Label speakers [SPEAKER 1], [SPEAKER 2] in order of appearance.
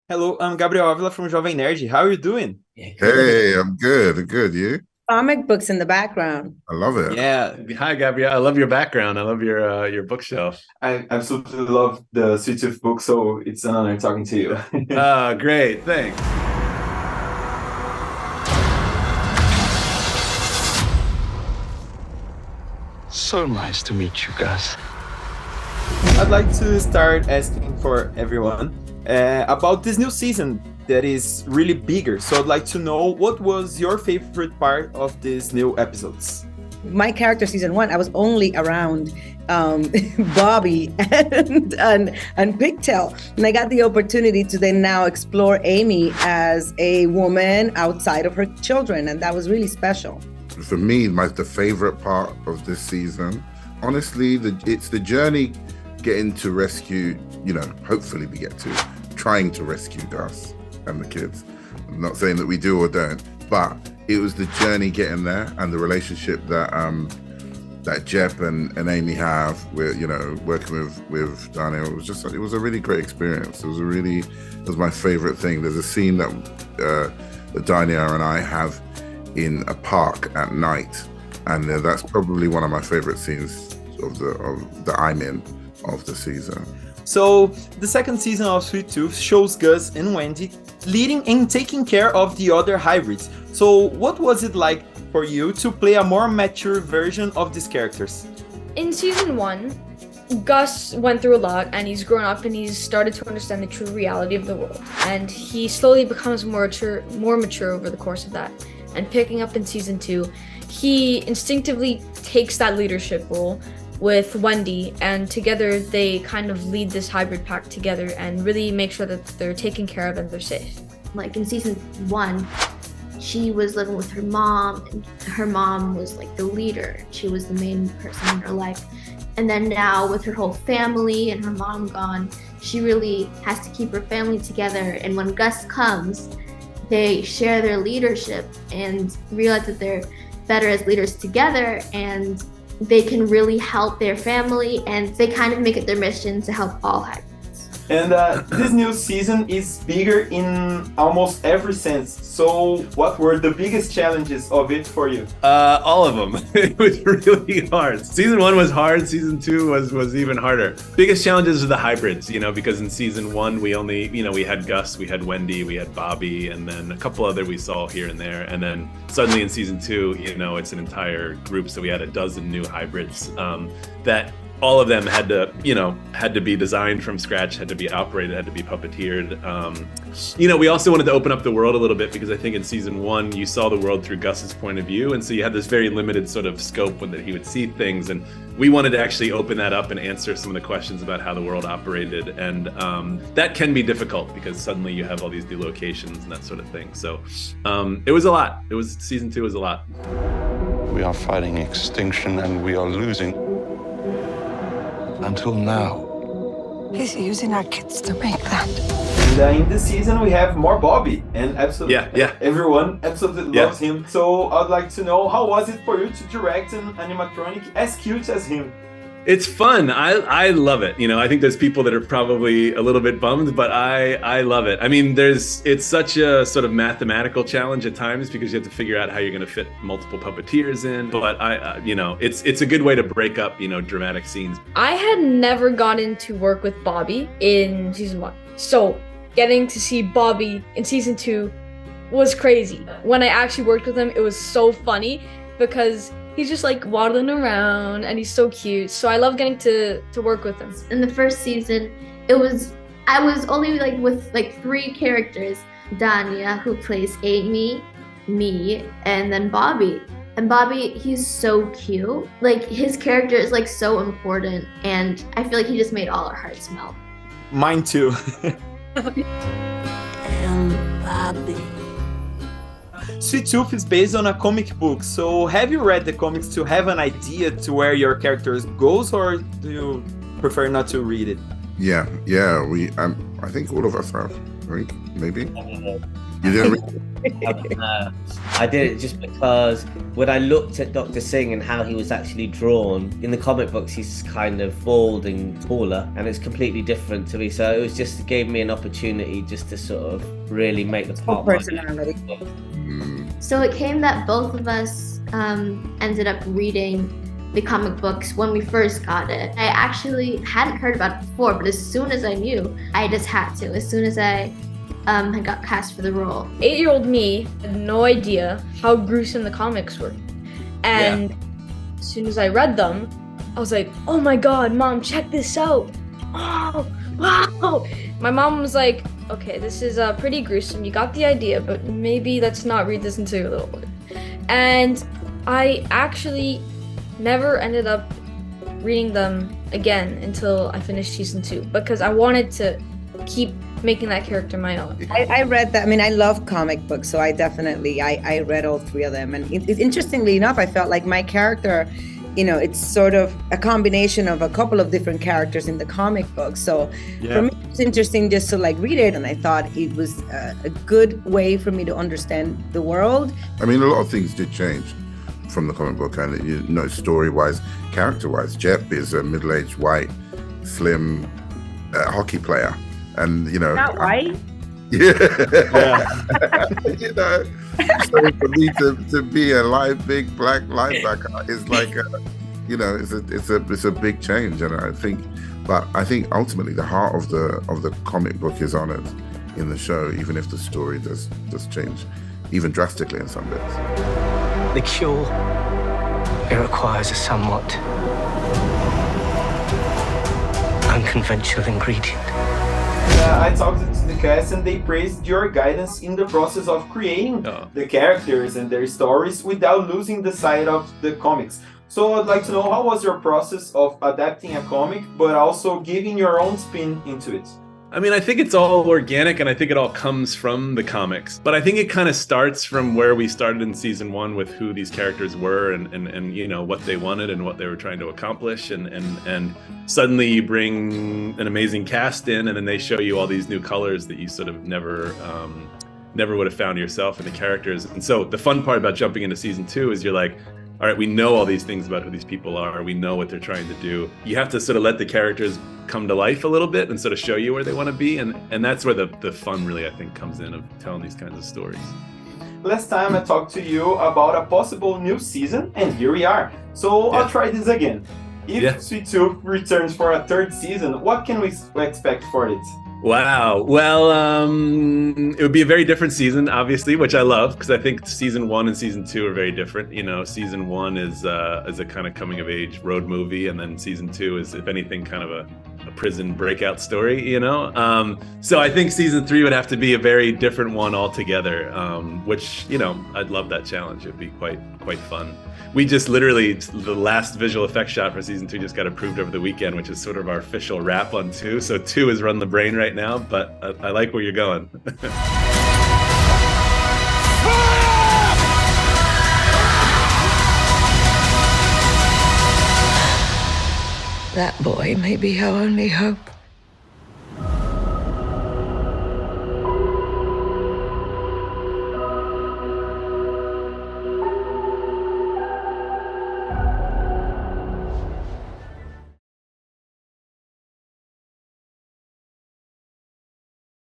[SPEAKER 1] Hello, I'm Gabriel Avila from Jovem Nerd. How are you doing?
[SPEAKER 2] Hey, I'm good. I'm good. You?
[SPEAKER 3] Comic books in the background.
[SPEAKER 2] I love it.
[SPEAKER 1] Yeah,
[SPEAKER 4] Hi, Gabriel. I love your background. I love your bookshelf.
[SPEAKER 1] I absolutely love the Sweet Tooth book, so it's an honor talking to you.
[SPEAKER 4] Great. Thanks.
[SPEAKER 5] So nice to meet you guys.
[SPEAKER 1] I'd like to start asking for everyone about this new season that is really bigger. So I'd like to know what was your favorite part of these new episodes?
[SPEAKER 3] My character season one, I was only around Bobby and Pigtail, and I got the opportunity to then now explore Amy as a woman outside of her children, and that was really special.
[SPEAKER 2] For me, the favorite part of this season, honestly, it's the journey getting to rescue, hopefully we get to, trying to rescue Gus and the kids. I'm not saying that we do or don't, but it was the journey getting there and the relationship that Jep and Amy have with, working with Dania. It was a really great experience. It was my favorite thing. There's a scene that Dania and I have in a park at night, and that's probably one of my favorite scenes that I'm in of the season.
[SPEAKER 1] So the second season of Sweet Tooth shows Gus and Wendy leading and taking care of the other hybrids. So what was it like for you to play a more mature version of these characters?
[SPEAKER 6] In season one, Gus went through a lot and he's grown up and he's started to understand the true reality of the world. And he slowly becomes more mature over the course of that. And picking up in season two, he instinctively takes that leadership role with Wendy, and together they kind of lead this hybrid pack together and really make sure that they're taken care of and they're safe.
[SPEAKER 7] Like in season one, she was living with her mom, and her mom was like the leader. She was the main person in her life. And then now with her whole family and her mom gone, she really has to keep her family together. And when Gus comes, they share their leadership and realize that they're better as leaders together, and they can really help their family, and they kind of make it their mission to help all hybrids.
[SPEAKER 1] And this new season is bigger in almost every sense. So what were the biggest challenges of it for you?
[SPEAKER 4] All of them. It was really hard. Season one was hard. Season two was even harder. Biggest challenges are the hybrids, because in season one we only, we had Gus, we had Wendy, we had Bobby, and then a couple other we saw here and there. And then suddenly in season two, it's an entire group. So we had a dozen new hybrids that all of them had to be designed from scratch, had to be operated, had to be puppeteered. We also wanted to open up the world a little bit, because I think in season one, you saw the world through Gus's point of view. And so you had this very limited sort of scope that he would see things. And we wanted to actually open that up and answer some of the questions about how the world operated. And that can be difficult, because suddenly you have all these delocations and that sort of thing. So it was a lot. Season two was a lot.
[SPEAKER 5] We are fighting extinction and we are losing. Until now.
[SPEAKER 8] He's using our kids to make that.
[SPEAKER 1] And in this season we have more Bobby, and absolutely everyone absolutely loves him. So I'd like to know, how was it for you to direct an animatronic as cute as him?
[SPEAKER 4] It's fun. I love it. I think there's people that are probably a little bit bummed, but I love it. I mean, it's such a sort of mathematical challenge at times, because you have to figure out how you're going to fit multiple puppeteers in. But it's a good way to break up, dramatic scenes.
[SPEAKER 6] I had never gotten to work with Bobby in season one. So getting to see Bobby in season two was crazy. When I actually worked with him, it was so funny, because he's just like waddling around and he's so cute. So I love getting to work with him.
[SPEAKER 7] In the first season, I was only with three characters: Dania, who plays Amy, me, and then Bobby. And Bobby, he's so cute. His character is so important, and I feel like he just made all our hearts melt.
[SPEAKER 1] Mine too.
[SPEAKER 8] Bobby.
[SPEAKER 1] Sweet Tooth is based on a comic book, so have you read the comics to have an idea to where your characters goes, or do you prefer not to read it?
[SPEAKER 2] Yeah. I think all of us have. I think maybe. You didn't read
[SPEAKER 9] I did it just because when I looked at Dr. Singh and how he was actually drawn, in the comic books he's kind of bald and taller, and it's completely different to me. So it was just gave me an opportunity just to sort of really make the part
[SPEAKER 3] personality.
[SPEAKER 7] So it came that both of us ended up reading the comic books when we first got it. I actually hadn't heard about it before, but as soon as I knew, I just had to. As soon as I had got cast for the role.
[SPEAKER 6] 8-year-old me had no idea how gruesome the comics were. And as soon as I read them, I was like, oh my God, Mom, check this out. Oh, wow. My mom was like, okay, this is pretty gruesome. You got the idea, but maybe let's not read this until you're a little older. And I actually never ended up reading them again until I finished season 2 because I wanted to keep making that character my own.
[SPEAKER 3] I read that. I mean, I love comic books, so I definitely I read all 3 of them. And interestingly enough, I felt like my character, it's sort of a combination of a couple of different characters in the comic book. So for me, it was interesting just to read it, and I thought it was a good way for me to understand the world.
[SPEAKER 2] I mean, a lot of things did change from the comic book, and story-wise, character-wise. Jep is a middle-aged, white, slim hockey player. And
[SPEAKER 3] Not white.
[SPEAKER 2] Yeah. So for me to be a big black linebacker is like it's a big change, and I think ultimately the heart of the comic book is honored in the show, even if the story does change, even drastically in some bits.
[SPEAKER 10] The cure, it requires a somewhat unconventional ingredient.
[SPEAKER 1] I talked to the cast and they praised your guidance in the process of creating the characters and their stories without losing the side of the comics. So I'd like to know, how was your process of adapting a comic but also giving your own spin into it?
[SPEAKER 4] I mean, I think it's all organic and I think it all comes from the comics. But I think it kind of starts from where we started in season 1 with who these characters were and what they wanted and what they were trying to accomplish. And suddenly you bring an amazing cast in and then they show you all these new colors that you sort of never would have found yourself in the characters. And so the fun part about jumping into season 2 is you're like, all right, we know all these things about who these people are. We know what they're trying to do. You have to sort of let the characters come to life a little bit and sort of show you where they want to be. And that's where the fun really, I think, comes in of telling these kinds of stories.
[SPEAKER 1] Last time I talked to you about a possible new season, and here we are. So I'll try this again. If Sweet Tooth returns for a 3rd season, what can we expect for it?
[SPEAKER 4] Wow. Well, it would be a very different season, obviously, which I love because I think season 1 and season 2 are very different. Season 1 is a kind of coming of age road movie, and then season 2 is, if anything, kind of a prison breakout story. So I think season 3 would have to be a very different one altogether, which I'd love that challenge. It'd be quite fun. We just literally, the last visual effects shot for season 2 just got approved over the weekend, which is sort of our official wrap on 2. So 2 is run the brain right now, but I like where you're going.
[SPEAKER 8] That boy may be our only hope.